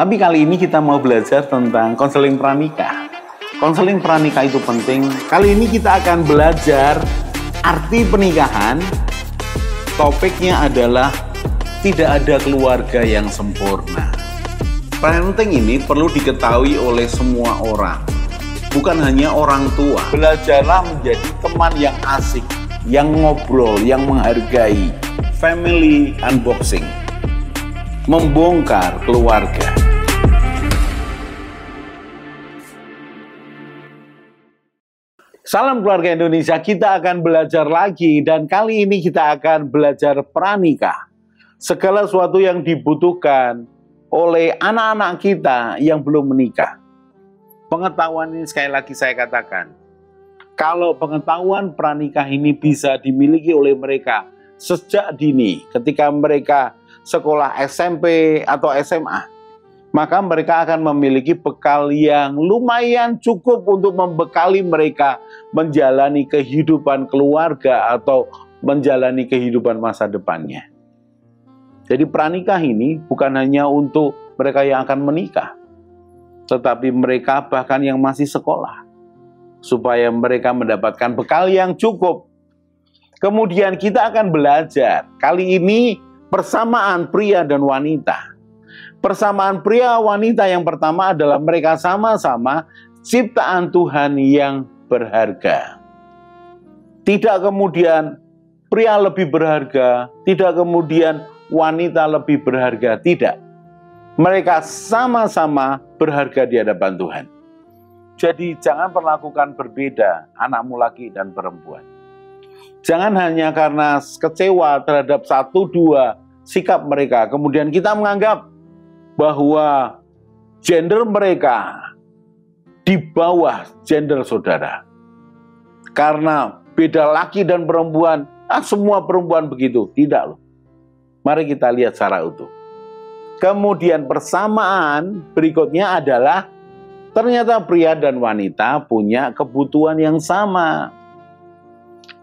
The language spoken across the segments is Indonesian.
Tapi kali ini kita mau belajar tentang konseling pranikah. Konseling pranikah itu penting. Kali ini kita akan belajar arti pernikahan. Topiknya adalah tidak ada keluarga yang sempurna. Parenting ini perlu diketahui oleh semua orang, bukan hanya orang tua. Belajarlah menjadi teman yang asik, yang ngobrol, yang menghargai. Family unboxing, membongkar keluarga. Salam keluarga Indonesia, kita akan belajar lagi dan kali ini kita akan belajar pranikah. Segala sesuatu yang dibutuhkan oleh anak-anak kita yang belum menikah. Pengetahuan ini sekali lagi saya katakan, kalau pengetahuan pranikah ini bisa dimiliki oleh mereka sejak dini, ketika mereka sekolah SMP atau SMA, maka mereka akan memiliki bekal yang lumayan cukup untuk membekali mereka menjalani kehidupan keluarga atau menjalani kehidupan masa depannya. Jadi pranikah ini bukan hanya untuk mereka yang akan menikah, tetapi mereka bahkan yang masih sekolah, supaya mereka mendapatkan bekal yang cukup. Kemudian kita akan belajar kali ini persamaan pria dan wanita. Persamaan pria wanita yang pertama adalah mereka sama-sama ciptaan Tuhan yang berharga. Tidak kemudian pria lebih berharga, tidak kemudian wanita lebih berharga, tidak. Mereka sama-sama berharga di hadapan Tuhan. Jadi jangan perlakukan berbeda anakmu laki dan perempuan. Jangan hanya karena kecewa terhadap satu dua sikap mereka, kemudian kita menganggap bahwa gender mereka di bawah gender saudara. Karena beda laki dan perempuan, semua perempuan begitu. Tidak loh. Mari kita lihat secara utuh. Kemudian persamaan berikutnya adalah ternyata pria dan wanita punya kebutuhan yang sama.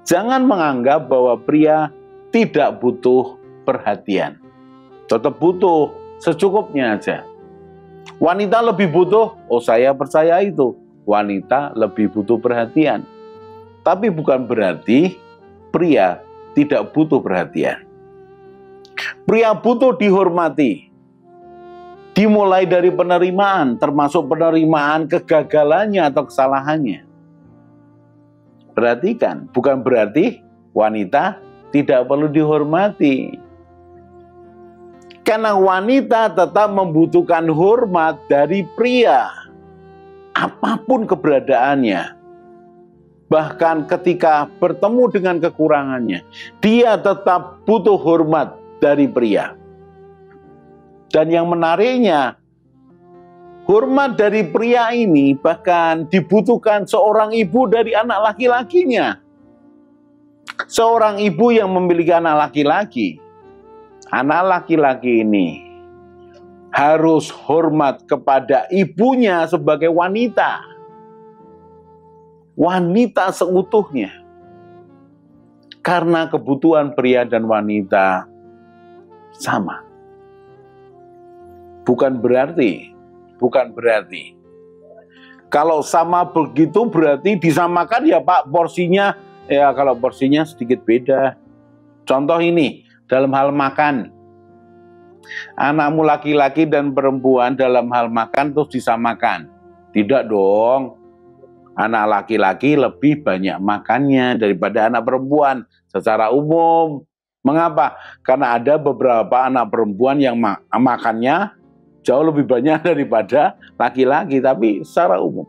Jangan menganggap bahwa pria tidak butuh perhatian. Tetap butuh, secukupnya aja. Wanita lebih butuh, saya percaya itu. Wanita lebih butuh perhatian. Tapi bukan berarti pria tidak butuh perhatian. Pria butuh dihormati. Dimulai dari penerimaan, termasuk penerimaan kegagalannya atau kesalahannya. Perhatikan, bukan berarti wanita tidak perlu dihormati. Karena wanita tetap membutuhkan hormat dari pria, apapun keberadaannya. Bahkan ketika bertemu dengan kekurangannya, dia tetap butuh hormat dari pria. Dan yang menariknya, hormat dari pria ini bahkan dibutuhkan seorang ibu dari anak laki-lakinya. Seorang ibu yang memiliki anak laki-laki. Anak laki-laki ini harus hormat kepada ibunya sebagai wanita. Wanita seutuhnya. Karena kebutuhan pria dan wanita sama. Bukan berarti kalau sama begitu berarti disamakan ya Pak, porsinya ya, kalau porsinya sedikit beda. Contoh ini dalam hal makan, anakmu laki-laki dan perempuan dalam hal makan terus disamakan. Tidak dong. Anak laki-laki lebih banyak makannya daripada anak perempuan secara umum. Mengapa? Karena ada beberapa anak perempuan yang makannya jauh lebih banyak daripada laki-laki, tapi secara umum.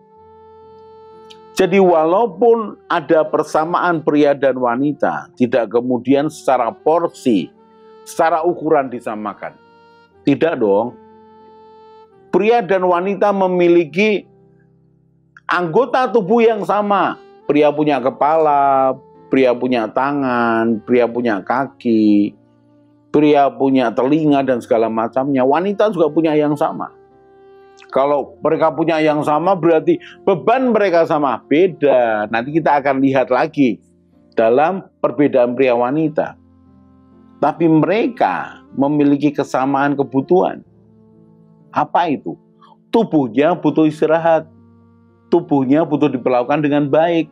Jadi walaupun ada persamaan pria dan wanita, tidak kemudian secara porsi, secara ukuran disamakan. Tidak dong. Pria dan wanita memiliki anggota tubuh yang sama. Pria punya kepala, pria punya tangan, pria punya kaki, pria punya telinga dan segala macamnya. Wanita juga punya yang sama. Kalau mereka punya yang sama berarti beban mereka sama. Beda. Nanti kita akan lihat lagi dalam perbedaan pria wanita. Tapi mereka memiliki kesamaan kebutuhan. Apa itu? Tubuhnya butuh istirahat. Tubuhnya butuh diperlakukan dengan baik.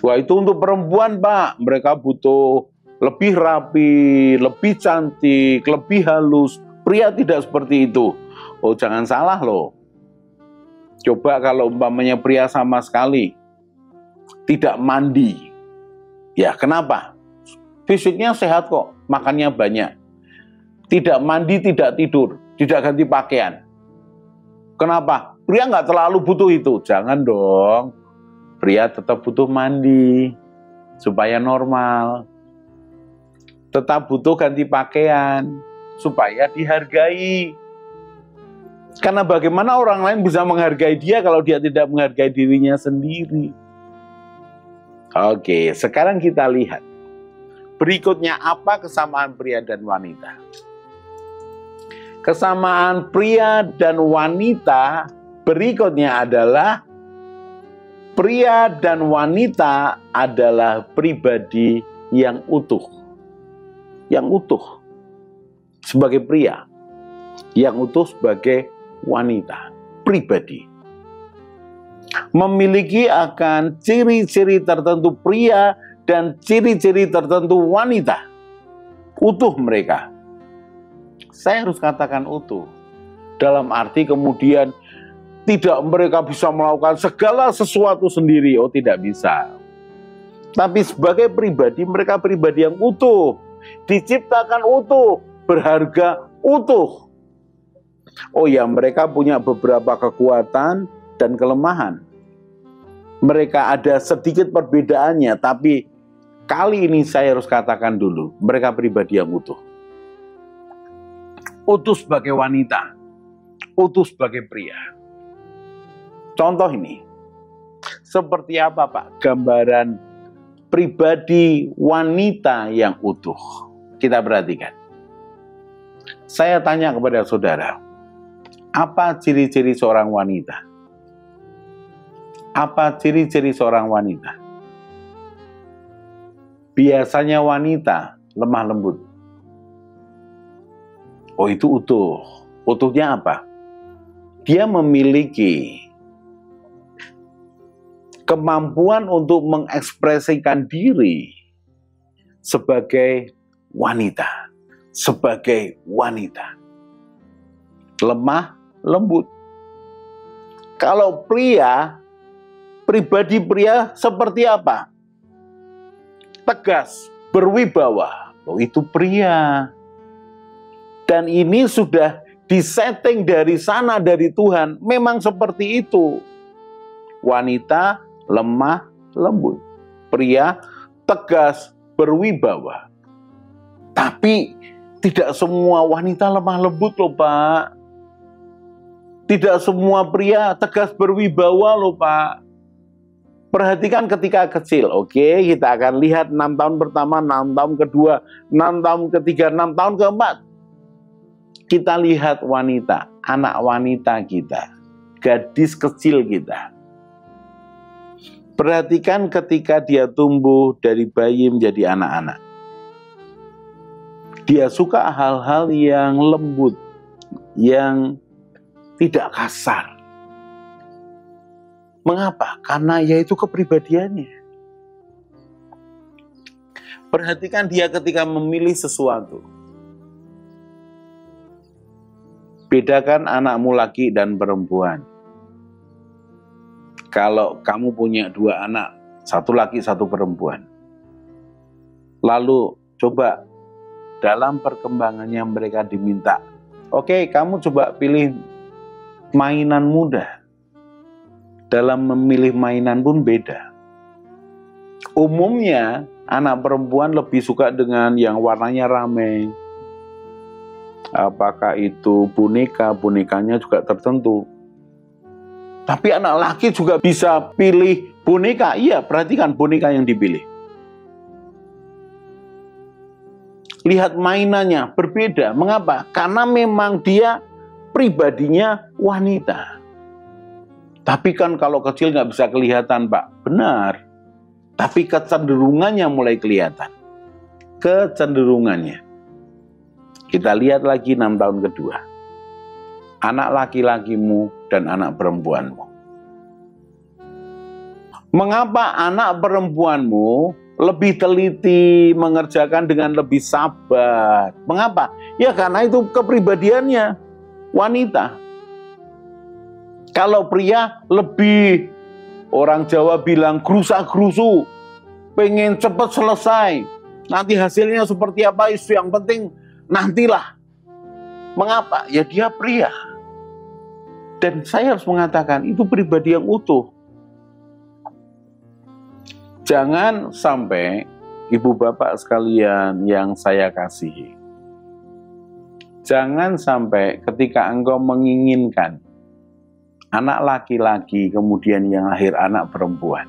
Wah, itu untuk perempuan, Pak. Mereka butuh lebih rapi, lebih cantik, lebih halus. Pria tidak seperti itu. Oh, jangan salah loh. Coba kalau umpamanya pria sama sekali tidak mandi. Ya, kenapa? Fisiknya sehat kok, makannya banyak. Tidak mandi, tidak tidur, tidak ganti pakaian. Kenapa? Pria nggak terlalu butuh itu. Jangan dong. Pria tetap butuh mandi supaya normal. Tetap butuh ganti pakaian supaya dihargai. Karena bagaimana orang lain bisa menghargai dia kalau dia tidak menghargai dirinya sendiri. Oke, sekarang kita lihat. Berikutnya apa kesamaan pria dan wanita? Kesamaan pria dan wanita berikutnya adalah pria dan wanita adalah pribadi yang utuh. Yang utuh sebagai pria, yang utuh sebagai wanita, pribadi. Memiliki akan ciri-ciri tertentu pria dan ciri-ciri tertentu wanita. Utuh mereka. Saya harus katakan utuh. Dalam arti kemudian tidak mereka bisa melakukan segala sesuatu sendiri. Oh, tidak bisa. Tapi sebagai pribadi, mereka pribadi yang utuh. Diciptakan utuh, berharga utuh. Oh ya, mereka punya beberapa kekuatan dan kelemahan. Mereka ada sedikit perbedaannya, tapi kali ini saya harus katakan dulu, mereka pribadi yang utuh. Utuh sebagai wanita, utuh sebagai pria. Contoh ini, seperti apa Pak gambaran pribadi wanita yang utuh? Kita perhatikan. Saya tanya kepada saudara, apa ciri-ciri seorang wanita? Apa ciri-ciri seorang wanita? Biasanya wanita lemah lembut. Oh, itu utuh. Utuhnya apa? Dia memiliki kemampuan untuk mengekspresikan diri sebagai wanita. Sebagai wanita. Lemah, lembut. Kalau pria, pribadi pria seperti apa? Tegas, berwibawa. Oh, itu pria. Dan ini sudah disetting dari sana, dari Tuhan. Memang seperti itu. Wanita lemah, lembut. Pria tegas, berwibawa. Tapi tidak semua wanita lemah lembut loh Pak. Tidak semua pria tegas berwibawa loh Pak. Perhatikan ketika kecil. Oke, kita akan lihat 6 tahun pertama, 6 tahun kedua, 6 tahun ketiga, 6 tahun keempat. Kita lihat wanita, anak wanita kita, gadis kecil kita. Perhatikan ketika dia tumbuh dari bayi menjadi anak-anak. Dia suka hal-hal yang lembut, yang tidak kasar. Mengapa? Karena yaitu kepribadiannya. Perhatikan dia ketika memilih sesuatu. Bedakan anakmu laki dan perempuan. Kalau kamu punya 2 anak, 1 laki, 1 perempuan. Lalu coba dalam perkembangannya mereka diminta, oke, kamu coba pilih mainan mudah. Dalam memilih mainan pun beda. Umumnya anak perempuan lebih suka dengan yang warnanya ramai. Apakah itu boneka, bonekanya juga tertentu. Tapi anak laki juga bisa pilih boneka. Iya, perhatikan boneka yang dipilih. Lihat mainannya berbeda. Mengapa? Karena memang dia pribadinya wanita. Tapi kan kalau kecil nggak bisa kelihatan, Pak. Benar. Tapi kecenderungannya mulai kelihatan. Kecenderungannya. Kita lihat lagi 6 tahun kedua. anak laki-lakimu dan anak perempuanmu. Mengapa anak perempuanmu lebih teliti, mengerjakan dengan lebih sabar? Mengapa? Ya karena itu kepribadiannya wanita. Kalau pria lebih, orang Jawa bilang gerusa-gerusu, pengen cepat selesai. Nanti hasilnya seperti apa, itu yang penting nantilah. Mengapa? Ya dia pria. Dan saya harus mengatakan itu pribadi yang utuh. Jangan sampai ibu bapak sekalian yang saya kasihi, jangan sampai ketika engkau menginginkan anak laki-laki kemudian yang lahir anak perempuan,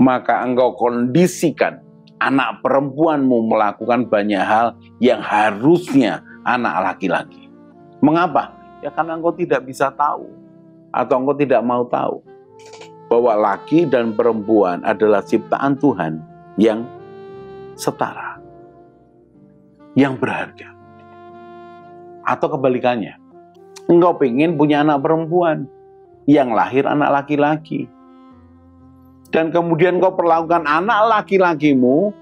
maka engkau kondisikan anak perempuanmu melakukan banyak hal yang harusnya anak laki-laki. Mengapa? Ya karena engkau tidak bisa tahu atau engkau tidak mau tahu bahwa laki dan perempuan adalah ciptaan Tuhan yang setara, yang berharga. Atau kebalikannya, engkau pengen punya anak perempuan, yang lahir anak laki-laki. Dan kemudian engkau perlakukan anak laki-lakimu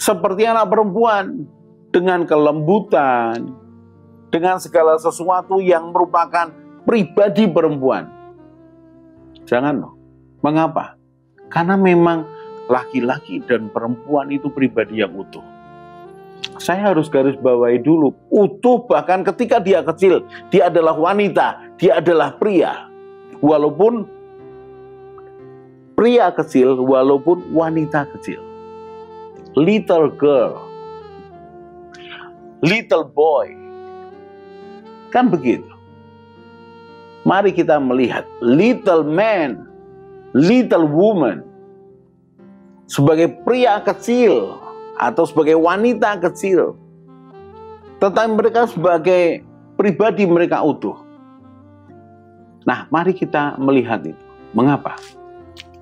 seperti anak perempuan, dengan kelembutan, dengan segala sesuatu yang merupakan pribadi perempuan. Jangan loh. Mengapa? Karena memang laki-laki dan perempuan itu pribadi yang utuh. Saya harus garis bawahi dulu, utuh bahkan ketika dia kecil, dia adalah wanita, dia adalah pria. Walaupun pria kecil, walaupun wanita kecil. Little girl, little boy. Kan begitu. Mari kita melihat little man, little woman, sebagai pria kecil atau sebagai wanita kecil, tetapi mereka sebagai pribadi mereka utuh. Nah, mari kita melihat itu. Mengapa?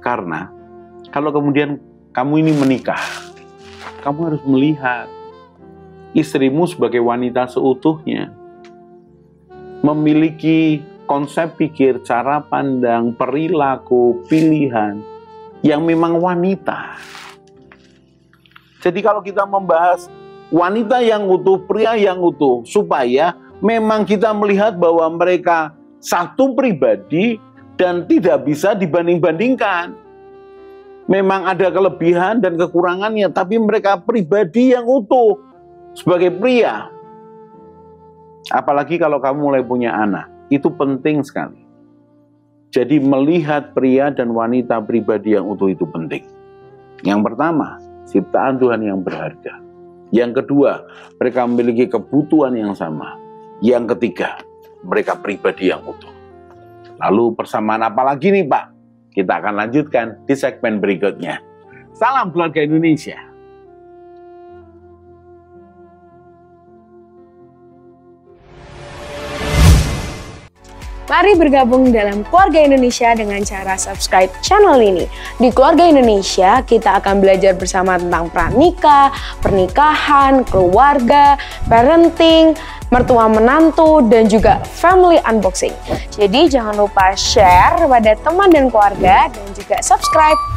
Karena kalau kemudian kamu ini menikah, kamu harus melihat istrimu sebagai wanita seutuhnya, memiliki konsep pikir, cara pandang, perilaku, pilihan yang memang wanita. Jadi kalau kita membahas wanita yang utuh, pria yang utuh, supaya memang kita melihat bahwa mereka satu pribadi dan tidak bisa dibanding-bandingkan. Memang ada kelebihan dan kekurangannya, tapi mereka pribadi yang utuh sebagai pria. Apalagi kalau kamu mulai punya anak. Itu penting sekali. Jadi melihat pria dan wanita pribadi yang utuh itu penting. Yang pertama, ciptaan Tuhan yang berharga. Yang kedua, mereka memiliki kebutuhan yang sama. Yang ketiga, mereka pribadi yang utuh. Lalu persamaan apa lagi nih Pak? Kita akan lanjutkan di segmen berikutnya. Salam keluarga Indonesia. Mari bergabung dalam Keluarga Indonesia dengan cara subscribe channel ini. Di Keluarga Indonesia, kita akan belajar bersama tentang pranikah, pernikahan, keluarga, parenting, mertua menantu, dan juga family unboxing. Jadi jangan lupa share pada teman dan keluarga dan juga subscribe.